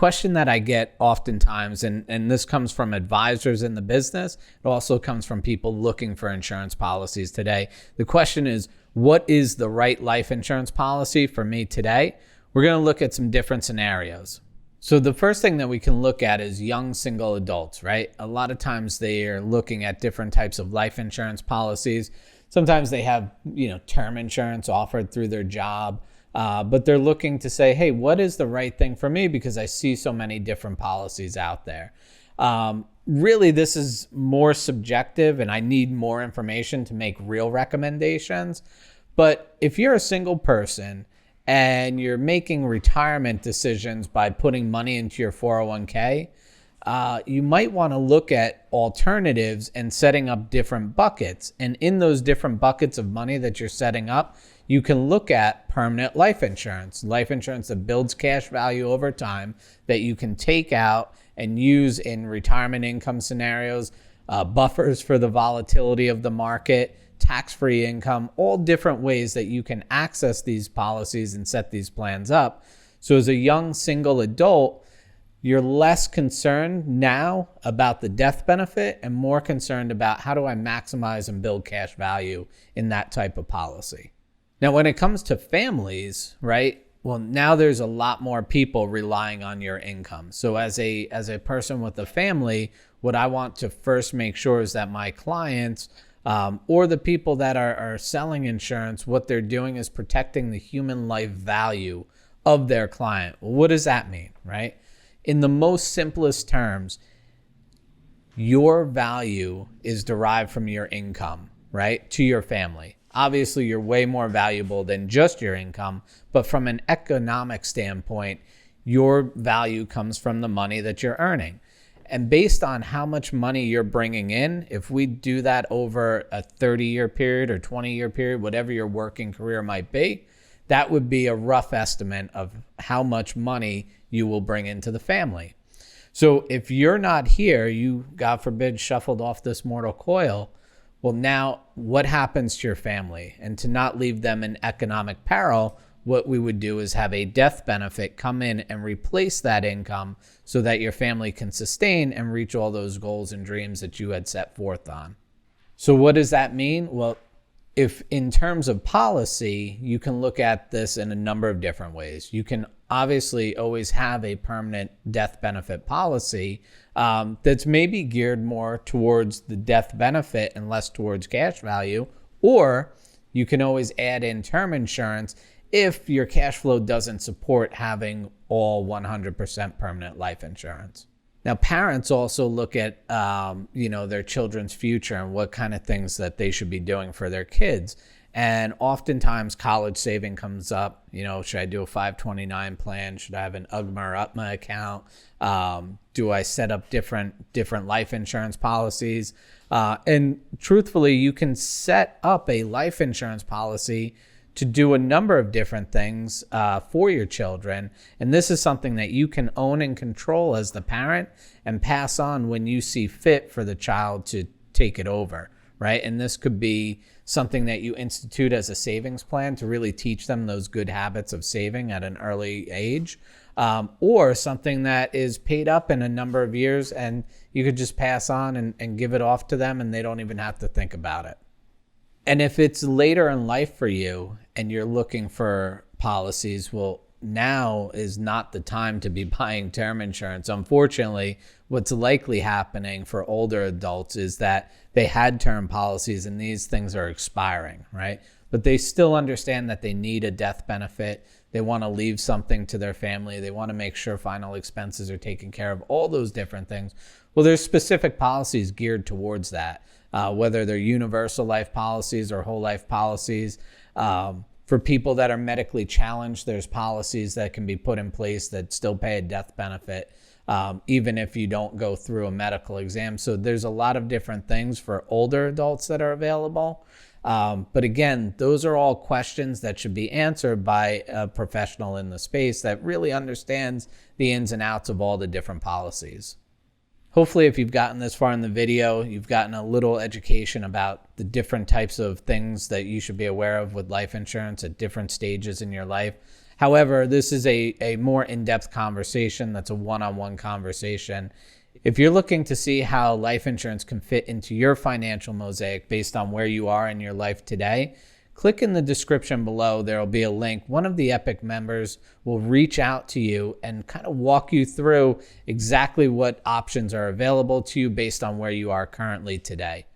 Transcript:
question that I get oftentimes, and this comes from advisors in the business, it also comes from people looking for insurance policies today. The question is, what is the right life insurance policy for me today? We're going to look at some different scenarios. So the first thing that we can look at is young single adults, right? A lot of times they are looking at different types of life insurance policies. Sometimes they have, term insurance offered through their job. But they're looking to say, hey, what is the right thing for me? Because I see so many different policies out there. Really, this is more subjective and I need more information to make real recommendations. But if you're a single person and you're making retirement decisions by putting money into your 401k, you might want to look at alternatives and setting up different buckets. And in those different buckets of money that you're setting up, you can look at permanent life insurance that builds cash value over time that you can take out and use in retirement income scenarios, buffers for the volatility of the market, tax-free income, all different ways that you can access these policies and set these plans up. So as a young single adult, you're less concerned now about the death benefit and more concerned about how do I maximize and build cash value in that type of policy. Now, when it comes to families, right? Well, now there's a lot more people relying on your income. So as a person with a family, what I want to first make sure is that my clients or the people that are selling insurance, what they're doing is protecting the human life value of their client. Well, what does that mean, right? In the most simplest terms, your value is derived from your income, right, to your family. Obviously, you're way more valuable than just your income, but from an economic standpoint, your value comes from the money that you're earning. And based on how much money you're bringing in, if we do that over a 30-year period or 20-year period, whatever your working career might be, that would be a rough estimate of how much money you will bring into the family. So if you're not here, you, God forbid, shuffled off this mortal coil, well, now what happens to your family? And to not leave them in economic peril, what we would do is have a death benefit come in and replace that income so that your family can sustain and reach all those goals and dreams that you had set forth on. So what does that mean? Well, if in terms of policy, you can look at this in a number of different ways. You can obviously always have a permanent death benefit policy that's maybe geared more towards the death benefit and less towards cash value, or you can always add in term insurance if your cash flow doesn't support having all 100% permanent life insurance. Now, parents also look at, their children's future and what kind of things that they should be doing for their kids. And oftentimes college saving comes up, should I do a 529 plan? Should I have an UGMA or UPMA account? Do I set up different life insurance policies? And truthfully, you can set up a life insurance policy to do a number of different things for your children. And this is something that you can own and control as the parent and pass on when you see fit for the child to take it over, right? And this could be something that you institute as a savings plan to really teach them those good habits of saving at an early age, or something that is paid up in a number of years and you could just pass on and give it off to them and they don't even have to think about it. And if it's later in life for you and you're looking for policies, well, now is not the time to be buying term insurance. Unfortunately, what's likely happening for older adults is that they had term policies and these things are expiring, right? But they still understand that they need a death benefit. They want to leave something to their family. They want to make sure final expenses are taken care of, all those different things. Well, there's specific policies geared towards that, whether they're universal life policies or whole life policies. For people that are medically challenged, there's policies that can be put in place that still pay a death benefit, even if you don't go through a medical exam. So there's a lot of different things for older adults that are available. But again, those are all questions that should be answered by a professional in the space that really understands the ins and outs of all the different policies. Hopefully, if you've gotten this far in the video, you've gotten a little education about the different types of things that you should be aware of with life insurance at different stages in your life, However, this is a more in-depth conversation. That's a one-on-one conversation. If you're looking to see how life insurance can fit into your financial mosaic based on where you are in your life today, click in the description below. There will be a link. One of the Epic members will reach out to you and kind of walk you through exactly what options are available to you based on where you are currently today.